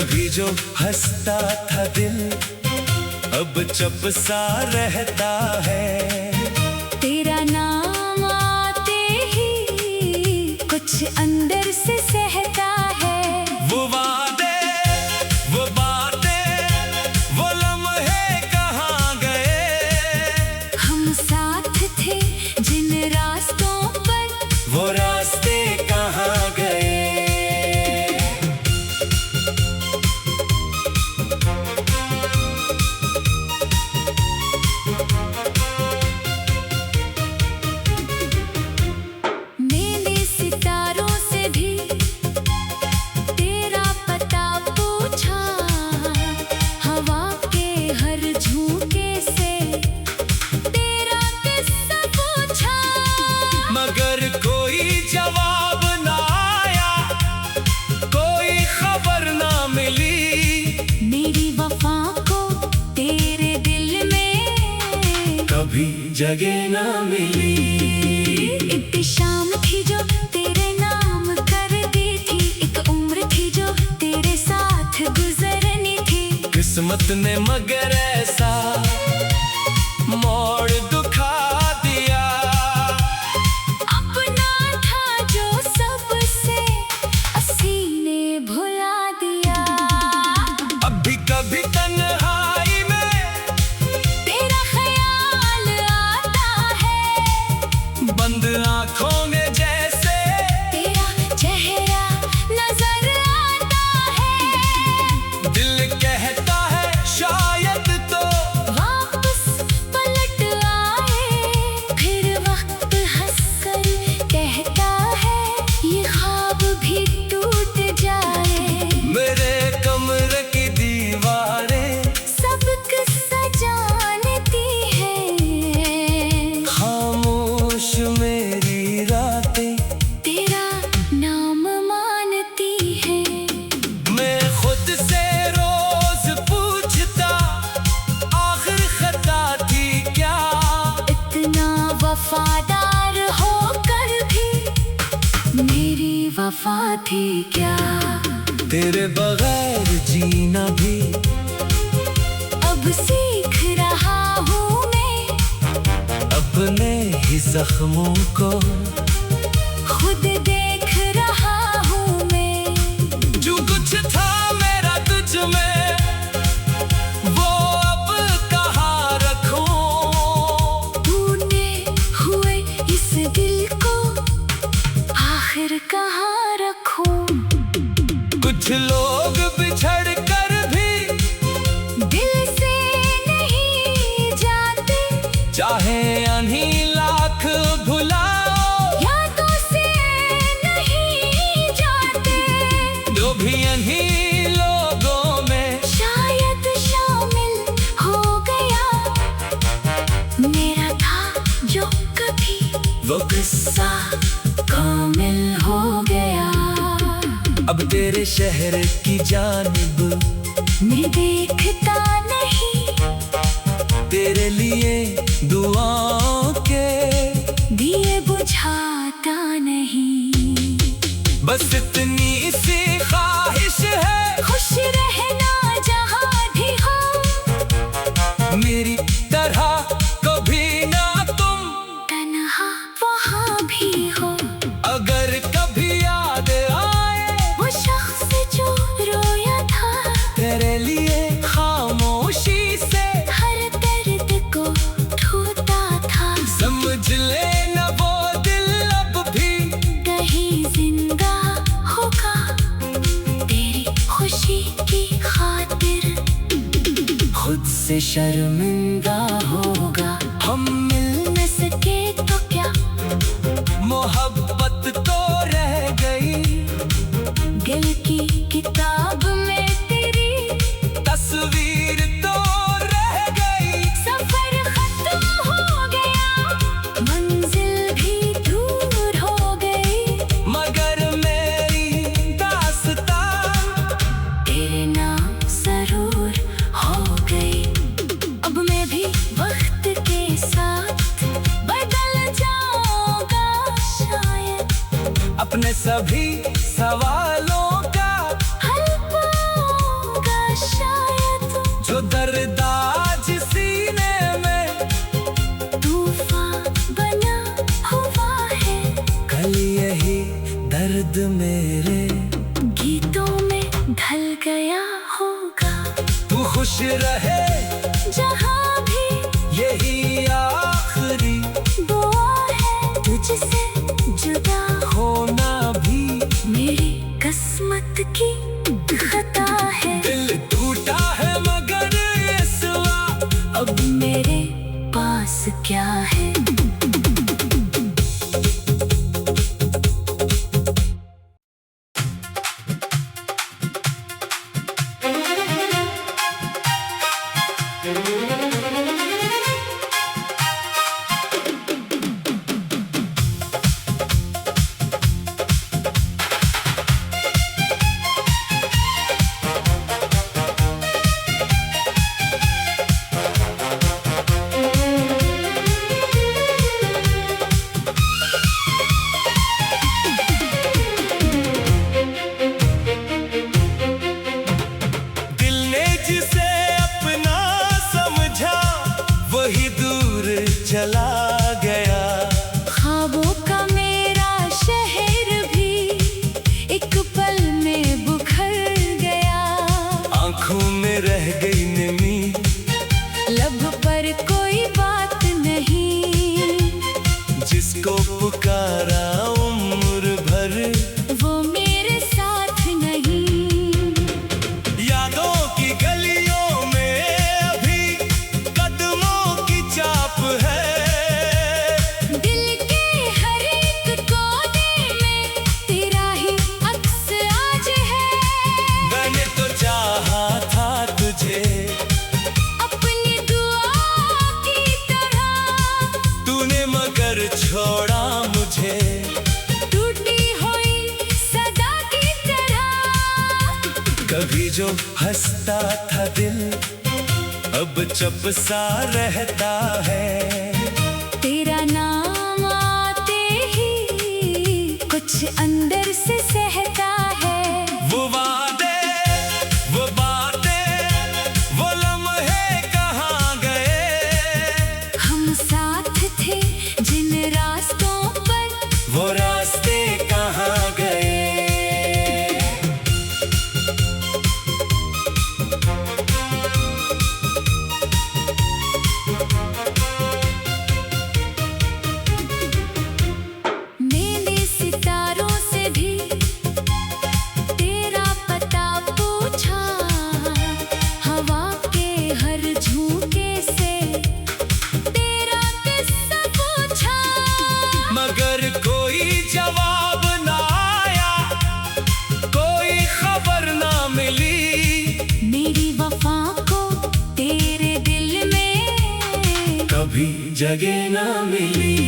कभी जो हंसता था दिल अब चुप सा रहता है। तेरा नाम आते ही कुछ अंदर से सहता है। वो वादे, वो बातें, वो लम्हे कहाँ गए? हम साथ थे जिन रास्तों पर, वो रास्ते कहाँ गए? मैंने सितारों से भी तेरा पता पूछा, हवा के हर झोंके से तेरा किस्सा पूछा। मगर कोई जवाब ना आया, कोई खबर ना मिली। मेरी वफा को तेरे दिल में कभी जगह ना मिली। एक शाम थी जो तेरे नाम कर दी थी, एक उम्र थी जो तेरे साथ गुजरनी थी। किस्मत ने मगर ऐसा मोड़ दुखा दिया। अपना था जो सबसे सीने भुला दिया। अब भी कभी तन्हाई में तेरा ख्याल आता है, बंद आंखों में जैसे तेरा चेहरा नजर आता है। दिल कहता है शायद तो वापस पलट आए, फिर वक्त हंसकर कहता है ये ख्वाब भी टूट जाए। मेरे कमरे की दीवारें सबक सजानती है, खामोश मेरी रातें तेरा नाम मानती है। मैं खुद से रोज पूछता आखिर खता थी क्या? इतना वफादार होकर भी मेरी वफा थी क्या? तेरे बगैर जीना भी अब सीख रहा हूँ मैं, अपने ही जख्मों को खुद देख रहा हूँ मैं। जो कुछ था मेरा तुझ में वो अब कहाँ रखूं? तूने हुए इस दिल को आखिर कहाँ रखूं? कुछ लोग बिछड़ कर भी दिल से नहीं जाते, चाहे अन्हीं लाख भुलाओ, यादों से नहीं जाते। जो भी अन्हीं लोगों में शायद शामिल हो गया मेरा था जो कभी वो किस्सा कामिल हो गया। अब तेरे शहर की जानिब मैं देखता नहीं, तेरे लिए दुआओं के दिए बुझाता नहीं। बस इतनी सी ख्वाहिश है खुश रहना जहाँ भी हो, मेरी तरह कभी ना तुम तन्हा वहाँ भी हो। अगर कभी याद आए वो शख्स जो रोया था, तेरे लिए खामोशी से हर दर्द को ढूंढता था। समझ लेना वो दिल अब भी कहीं जिंदा होगा तेरी खुशी की खातिर, खुद से शर्मिंदा होगा। हम मिल न सके तो क्या, मोहब्बत तो रह गई, दिल की किताब में तेरी तस्वीर तो रह गई। सफर खत्म हो गया, मंजिल भी दूर हो गई, मगर मेरी दास्तान तेरे नाम जरूर हो गई। अब मैं भी वक्त के साथ बदल जाऊंगा शायद, अपने सभी सवालों का हल पाऊंगा ढल गया होगा। तू खुश रहे जहाँ भी यही आखिरी दुआ है, तुझसे जुदा होना भी मेरी किस्मत की खता है। दिल टूटा है मगर ये सिवा अब मेरे पास क्या है। चला गया। ख्वाबों का मेरा शहर भी एक पल में बुखर गया। आंखों में रह गई नमी, लब पर कोई बात नहीं। जिसको पुकारा उम्र भर वो मेरे साथ नहीं। यादों की गलियों में अभी कदमों की चाप है। छोड़ा मुझे टूटी हुई सदा की तरह। कभी जो हंसता था दिल अब चुप सा रहता है। तेरा नाम आते ही कुछ अंदर से सहता है। वो वादे, वो बातें, वो लम्हे कहाँ गए। हम साथ थे जिन रास्तों पर, वो रास्ते कहाँ गए। मैंने सितारों से भी तेरा पता पूछा। हवा के हर झोंके से तेरा किस्सा पूछा। मगर कोई जवाब ना आया, कोई खबर ना मिली। मेरी वफा को तेरे दिल में कभी जगह ना मिली।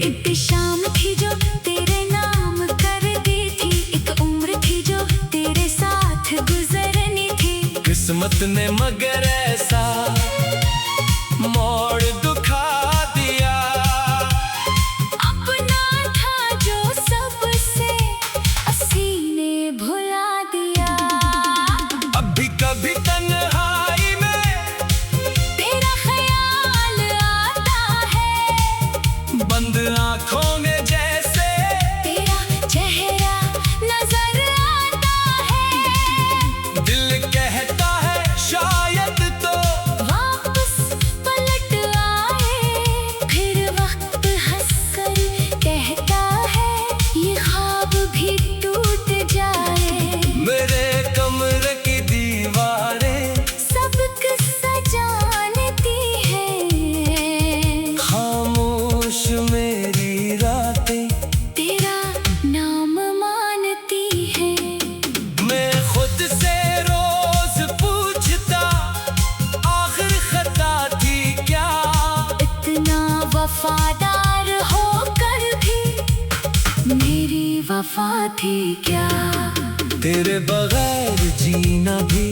एक शाम थी जो तेरे नाम कर दी थी, एक उम्र थी जो तेरे साथ गुजरनी थी। किस्मत ने मगर ऐसा मोड़ दुखा दिया। अपना था जो सबसे सीने भुला दिया। अब भी कभी तन्हाई में तेरा ख्याल आता है। बंद आंखों में जैसे तेरा चेहरा नजर आता है। दिल कहता है शायद तो वापस पलट आए। फिर वक्त हंसकर कहता है ये ख्वाब भी टूट जाए। मेरे कमरे की दीवारें सब किस्सा जानती है। खामोश मेरी रातें तेरा नाम मानती है। मैं खुद से रोज पूछता आखिर खता थी क्या। इतना वफादार होकर भी मेरी वफा थी क्या। तेरे बगैर जीना भी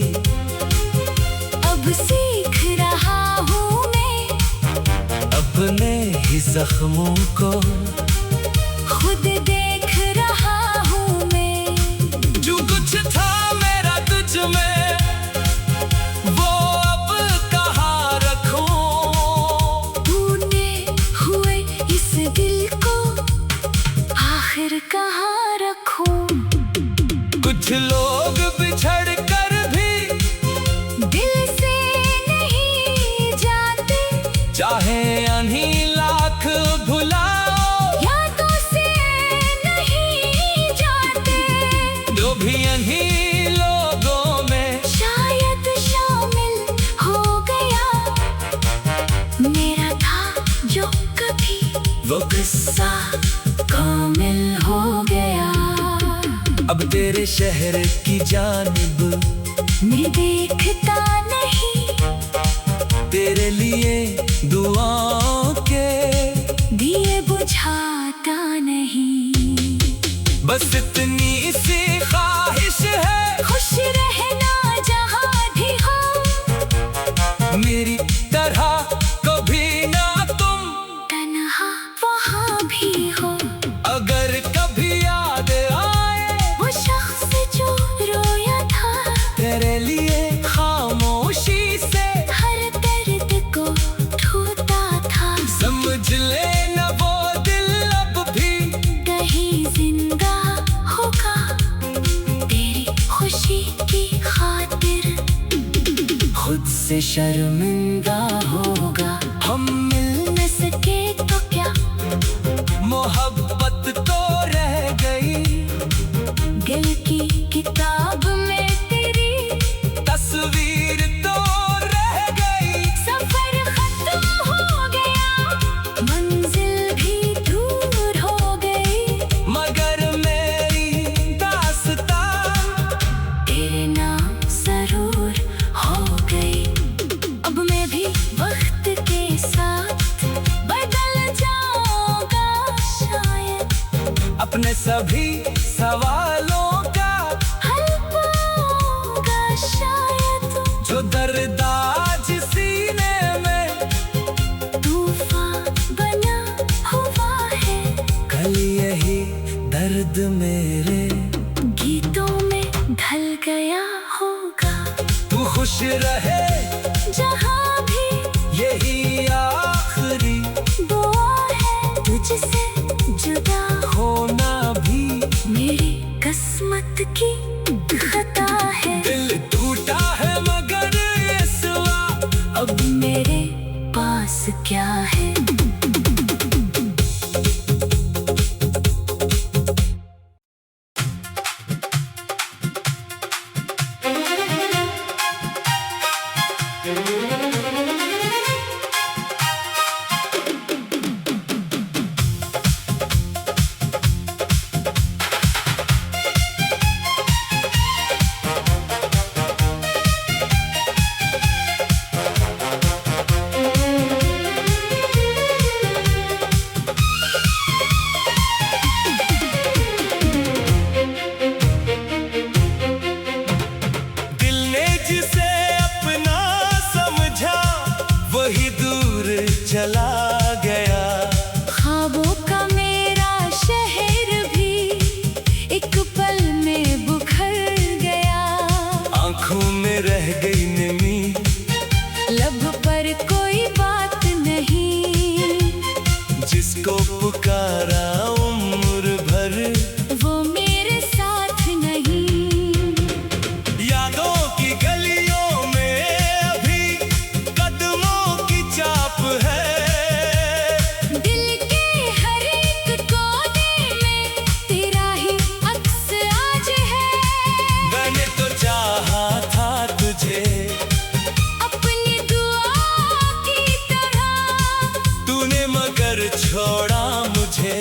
अब सीख रहा हूँ मैं, अपने ही जख्मों को खुद देख रहा हूँ मैं। जो कुछ था मेरा तुझ में वो अब कहाँ रखूं। तूने हुए इस दिल को आखिर कहाँ रखूं। कुछ लोग बिछड़ कर भी दिल से नहीं जाते, चाहे अन्हीं लाख भुलाओ, यादों से नहीं जाते। जो भी अन्हीं लोगों में शायद शामिल हो गया मेरा था जो कभी वो किस्सा कामिल हो गया। अब तेरे शहर की जानिब मैं देखता नहीं, तेरे लिए दुआओं के दिए बुझाता नहीं। बस इतनी सी ख्वाहिश है, खुश रहना जहाँ भी हो, मेरी तरह कभी ना तुम तन्हा वहाँ भी हो। अगर कभी याद आए वो शख्स जो रोया था, तेरे लिए खामोशी से हर दर्द को ढूंढता था। समझ लेना वो दिल अब भी कहीं जिंदा होगा तेरी खुशी की खातिर, खुद से शर्मिंदा होगा। हम मिल न सके तो क्या, मोहब्बत तो रह गई, दिल की किताब में तेरी तस्वीर तो रह गई। सफर खत्म हो गया, मंजिल भी दूर हो गई, मगर मेरी दास्तान तेरे नाम जरूर हो गई। अब मैं भी वक्त के साथ बदल जाऊंगा शायद, अपने सभी सवालों का हल पाऊंगा शायद। जो दर्द आज सीने में तूफान बना हुआ है, कल यही दर्द मेरे गीतों में ढल गया होगा। तू खुश रहे जहाँ भी यही आखिरी दुआ है, तुझसे जुदा होना भी मेरी किस्मत की खता है। दिल टूटा है मगर इस वक्त अब मेरे पास क्या है। दिल ने जिसे अपना समझा वही दूर चला गया। ख्वाबों का मेरा शहर भी एक पल में बुखर गया। आंखों में रह गई नमी, लब पर कोई बात नहीं, जिसको पुकारा उम्र भर वो मेरे साथ नहीं। यादों की गलियों में अभी कदमों की चाप है। दिल के हर एक कोने में तेरा ही अक्स आज है। मैंने तो चाहा था तुझे अपनी दुआ की तरह, तूने मगर छोड़ा मुझे।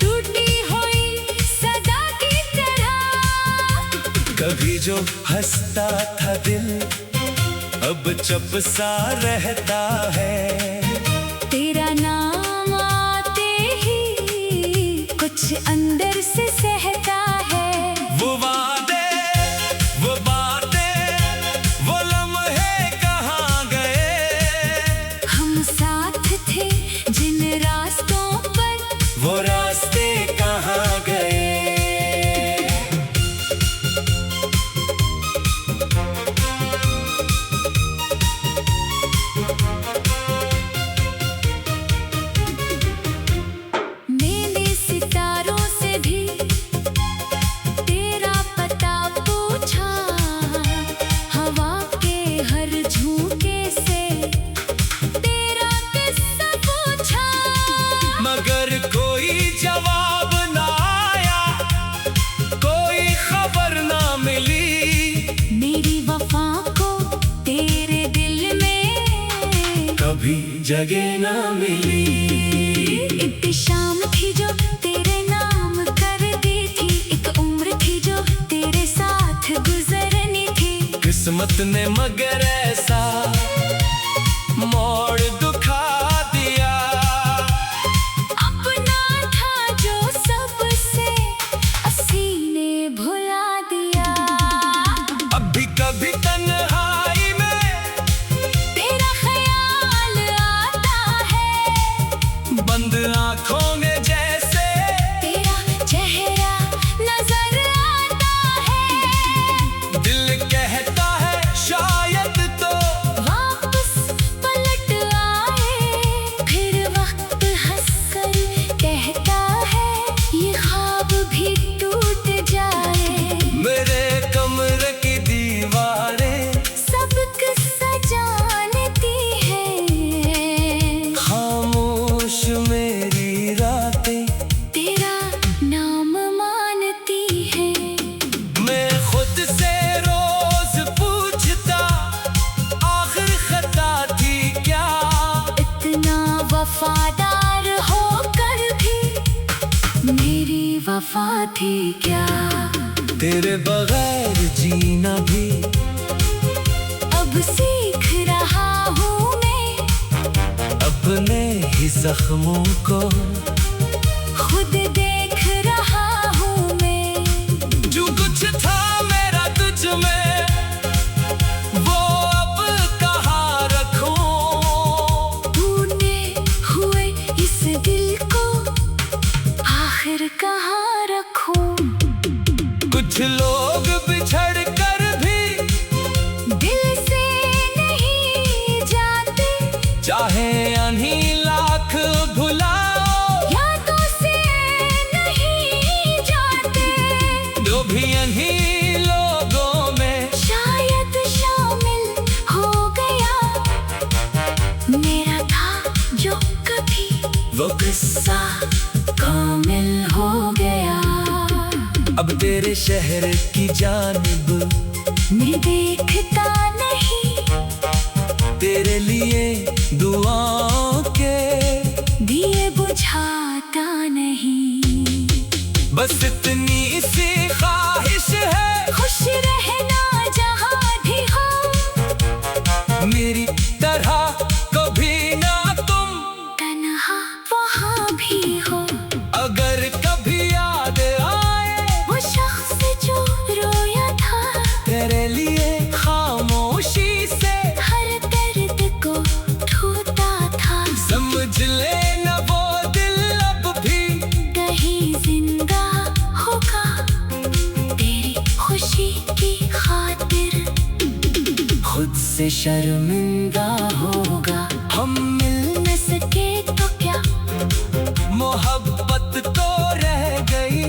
टूटी हुई सदा की तरह, कभी जो हंसता था दिल अब चुप सा रहता है। तेरा नाम आते ही कुछ अंदर से सहता है। वो वादे वो बातें वो लम्हे कहाँ गए, हम साथ थे जिन रास्तों पर, वो रास्ते कहाँ गए। मैंने सितारों से जगह ना मिली। एक शाम थी जो तेरे नाम कर दी थी, एक उम्र थी जो तेरे साथ गुजरनी थी। किस्मत ने मगर ऐसा मोड़ दुखा दिया, अपना था जो सबसे असी ने भुला दिया। अब भी कभी तन्हाई में तेरा ख्याल आता है, बंद आंखों में जैसे तेरा चेहरा नजर आता है। दिल कहता है शायद तो वापस पलट आए, फिर वक्त हंसकर कहता है ये ख्वाब भी टूट जाए। मेरे कमरे की दीवारें सब किस्सा जानती है, खामोश मेरी रातें तेरा नाम मानती है। मैं खुद से रोज पूछता आखिर खता थी क्या। इतना वफादार होकर भी मेरी वफा थी क्या। तेरे बगैर जीना भी अब सीख रहा हूँ मैं, अपने ही जख्मों को खुद देख रहा हूँ मैं। जो कुछ था मेरा तुझ में वो अब कहाँ रखूं। तूने हुए इस दिल को आखिर कहाँ रखूं। कुछ लोग बिछड़ कर भी दिल से नहीं जाते, चाहे अन्हीं लाख भुलाओ, यादों से नहीं जाते। जो भी अन्हीं लोगों में शायद शामिल हो गया मेरा था जो कभी वो किस्सा कामिल हो गया। अब तेरे शहर की जानिब मैं देखता नहीं, तेरे लिए दुआओं के दिए बुझाता नहीं। बस इतनी सी ख्वाहिश है खुश रहना जहाँ भी हो, मेरी तरह कभी ना तुम तन्हा वहाँ भी हो। अगर कभी याद आए वो शख्स जो रोया था, तेरे लिए खामोशी से हर दर्द को ढूंढता था। समझ लेना वो दिल अब भी कहीं जिंदा होगा तेरी खुशी की खातिर, खुद से शर्मिंदा होगा। हम मिल न सके तो क्या, मोहब्बत तो रह गई,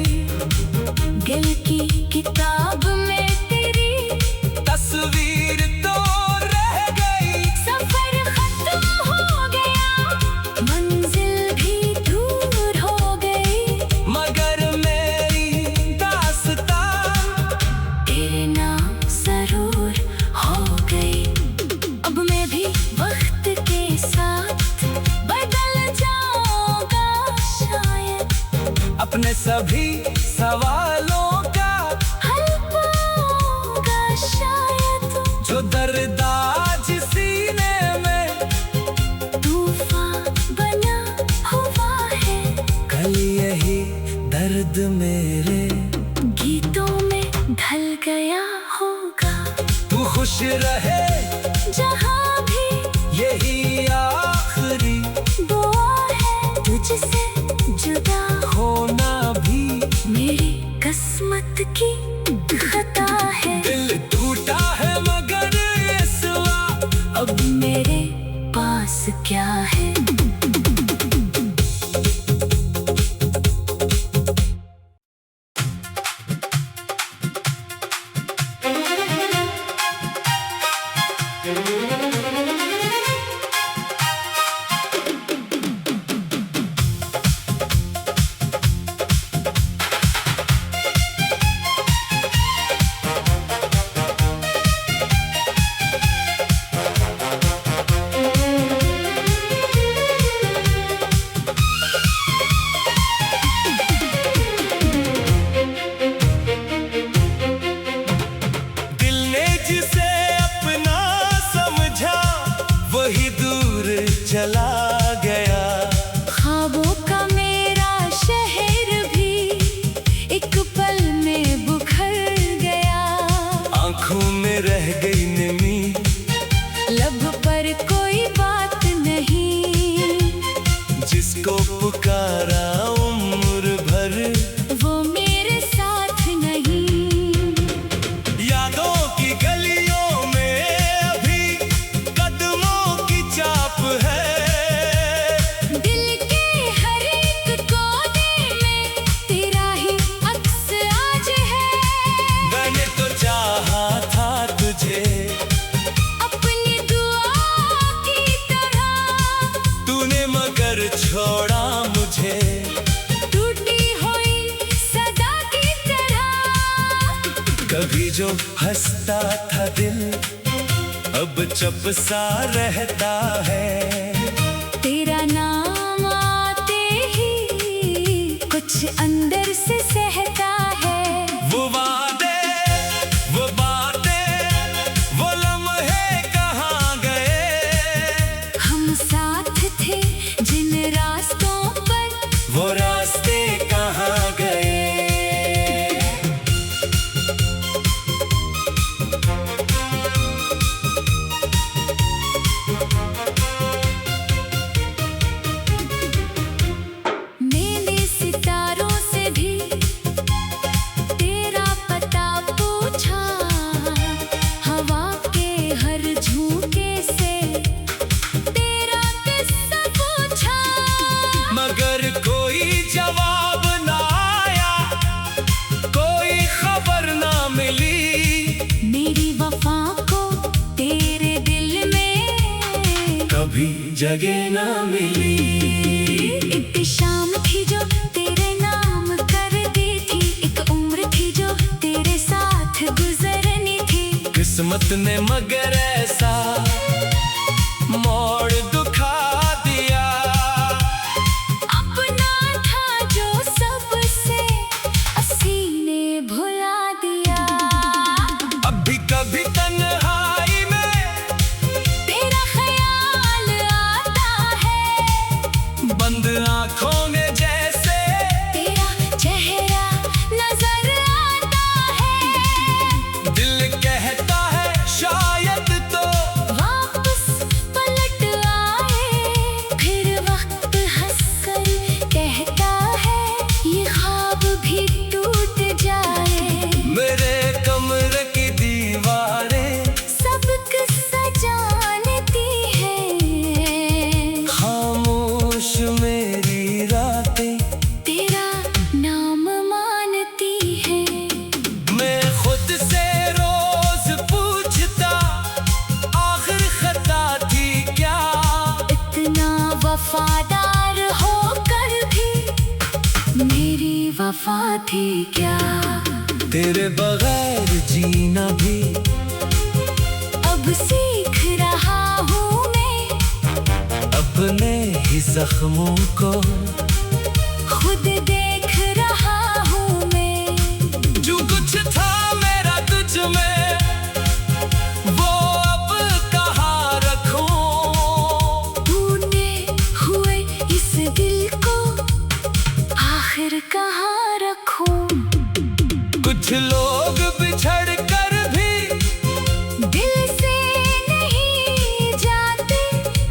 दिल की किताब में तेरी तस्वीर तो रह गई। सफर खत्म हो गया, मंजिल भी दूर हो गई, मगर मेरी दास्तां तेरे नाम जरूर हो गई। अब मैं भी वक्त के साथ बदल जाऊंगा शायद, अपने सभी सवालों का हल पाऊंगा शायद। जो दर्द आज सीने में तूफान बना हुआ है, कल यही दर्द मेरे गीतों में ढल गया होगा। तू खुश रहे जहाँ भी यही आखिरी दुआ है, तुझसे जुदा होना भी मेरी किस्मत की खता है। दिल टूटा है मगर इस वक्त अब मेरे पास क्या है। कभी जो हंसता था दिल अब चुप सा रहता है। तेरा नाम आते ही कुछ अंदर से सहता है। वो वादे, वो बातें, वो लम्हे कहाँ गए? हम साथ थे जिन रास्तों पर, वो रास्ते कहाँ गए? मैंने सितारों से भी तेरा पता पूछा, हवा के हर झोंके से तेरा किस्सा पूछा। मगर कोई जवाब ना आया, कोई खबर ना मिली। मेरी वफा को तेरे दिल में कभी जगह ना मिली। एक शाम थी जो तेरे नाम कर दी थी, एक उम्र थी जो तेरे साथ गुजरनी थी। किस्मत ने मगर ऐसा मोड़ दुखा दिया। अपना था जो सबसे सीने भुला दिया। अब भी कभी तन्हाई में तेरा ख्याल आता है, बंद आंखों में जैसे तेरा चेहरा नजर आता है। दिल कहता है शायद तो वापस पलट आए, फिर वक्त हंसकर कहता है ये ख्वाब भी टूट जाए। मेरे कमरे की दीवारें सब किस्सा जानती है, खामोश मेरी रातें तेरा नाम मानती है। मैं खुद से रोज पूछता आखिर खता थी क्या? इतना वफादार होकर भी मेरी वफा थी क्या? तेरे बगैर जीना भी अब सीख रहा हूँ मैं, अपने ही जख्मों को खुद देख रहा हूँ मैं। जो कुछ था मेरा तुझ में वो अब कहाँ रखूं? तूने हुए इस दिल को आखिर कहाँ रखूं? कुछ लोग बिछड़ कर भी दिल से नहीं जाते,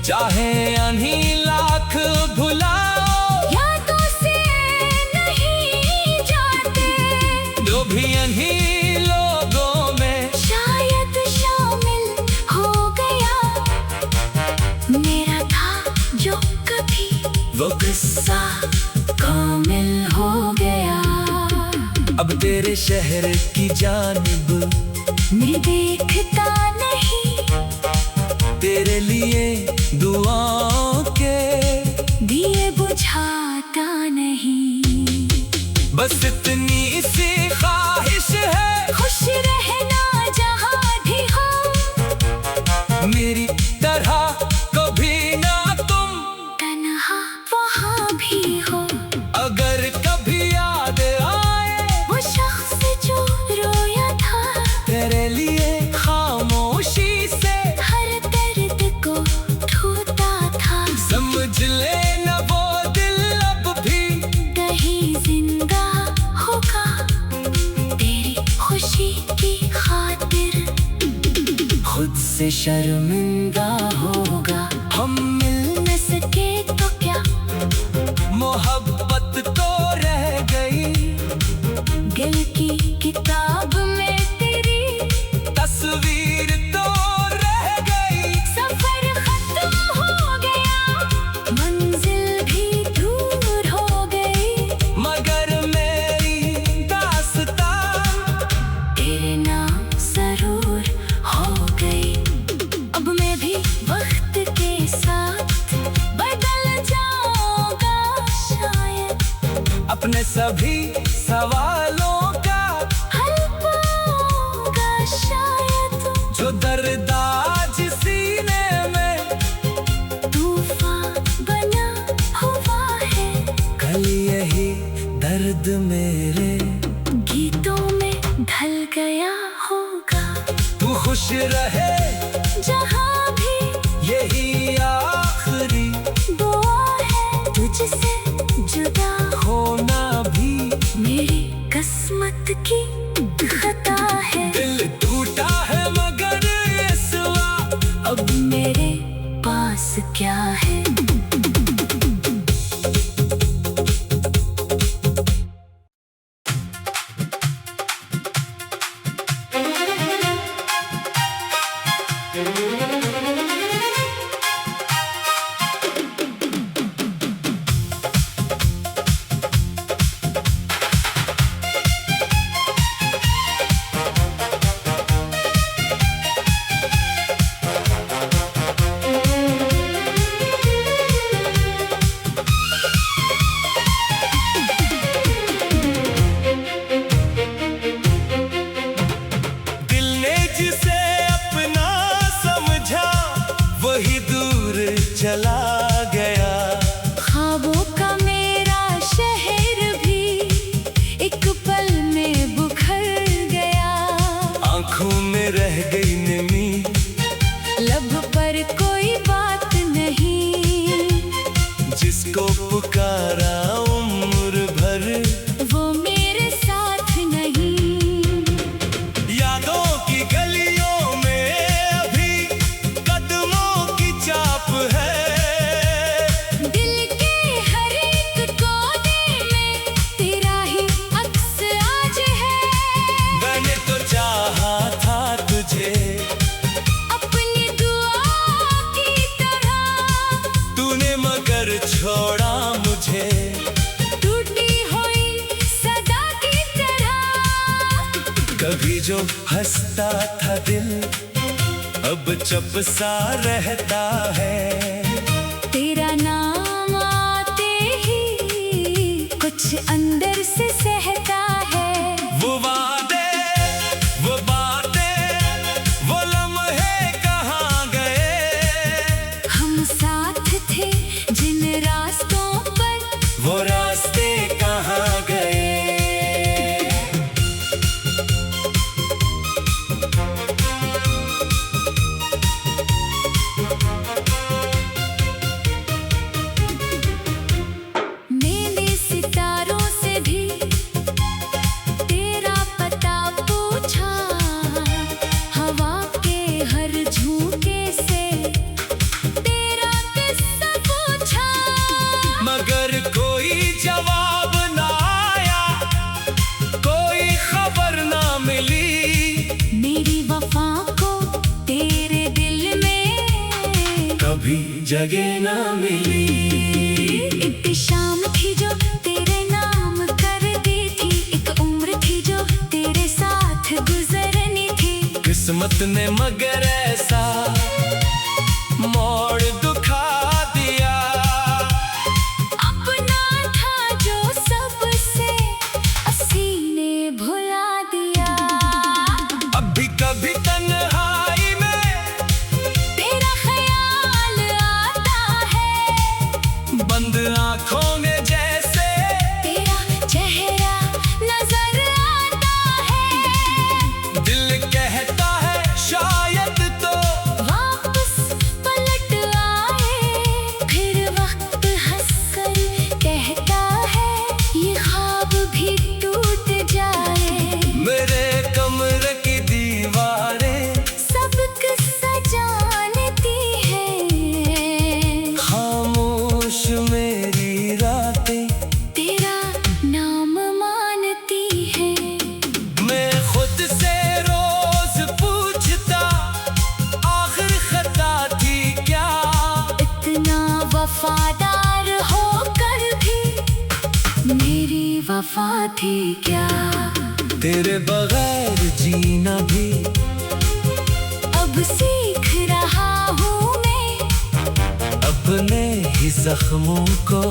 चाहे अन्हीं लाख भुलाओ, यादों से नहीं जाते। जो भी अन्हीं लोगों में शायद शामिल हो गया मेरा था जो कभी वो किस्सा कामिल हो गया। अब तेरे शहर की जानिब मैं देखता नहीं, तेरे लिए दुआओं के दिए बुझाता नहीं। बस इतनी सी ख्वाहिश है खुश रहना जहाँ भी हो, मेरी तरह कभी ना तुम तन्हा वहाँ भी हो। अगर कभी याद आए वो शख्स जो रोया था, तेरे लिए खामोशी से हर दर्द को ढूंढता था। समझ लेना वो दिल अब भी कहीं जिंदा होगा तेरी खुशी की खातिर, खुद से शर्मिंदा होगा। हम मिल न सके तो क्या, मोहब्बत तो रह गई, दिल की किताब में तेरी तस्वीर तो रह गई। सफर खत्म हो गया, मंजिल भी दूर हो गई, मगर मेरी दास्तां तेरे नाम जरूर हो गई। अब मैं भी वक्त पर्दा आज सीने में तूफान बना हुआ है। कल यही दर्द मेरे गीतों में ढल गया होगा। तू खुश रहे जहाँ भी यही आखिरी दुआ है। तुझसे जुदा होना भी मेरी किस्मत की खता है। दिल टूटा है मगर ये सिवा अब मेरे पास क्या है। जिसे अपना समझा वही दूर चला गया। ख्वाबों का मेरा शहर भी एक पल में बुखर गया। आंखों में रह गई नमी लब पर कोई बात नहीं। जिसको पुकारा उम्र भर वो मेरे साथ नहीं। यादों की गलियों में अभी कदमों की चाप है। दिल के हर एक कोने में तेरा ही अक्स आज है। मैंने तो चाहा था तुझे अपनी दुआ की तरह तूने मगर छोड़ा मुझे। टूटी हुई सदा की तरह। कभी जो हंसता था दिल अब चुप सा रहता है। तेरा नाम आते ही कुछ अंदर से सहता है। वो वादे वो बातें वो लम्हे कहाँ गए। हम साथ थे जिन रास्तों पर वो रास्ते कहाँ गए। मैंने सितारों से भी तेरा पता पूछा। हवा के हर झोंके से तेरा किस्सा पूछा। मगर कोई जवाब ना आया कोई खबर ना मिली। मेरी वफा को तेरे दिल में कभी जगह ना मिली। एक शाम थी जो तेरे नाम कर दी थी। एक उम्र थी जो तेरे साथ गुजरनी थी। किस्मत ने मगर ऐसा मोड़ दुखा दिया। अपना था जो सबसे सीने भुला दिया। अब भी कभी तन्हाई में तेरा ख्याल आता है। बंद आंखों में जैसे तेरा चेहरा नजर आता है। दिल कहता है शायद तो वापस पलट आए। फिर वक्त हंसकर कहता है ये ख्वाब भी टूट जाए। मेरे कमरे की दीवारें सब किस्सा जानती है। खामोश मेरी रातें तेरा नाम मानती है। मैं खुद से रोज पूछता आखिर खता थी क्या। इतना वफादार होकर भी मेरी वफा थी क्या। तेरे बगैर जीना भी अब सीख रहा हूँ मैं अपने ही जख्मों को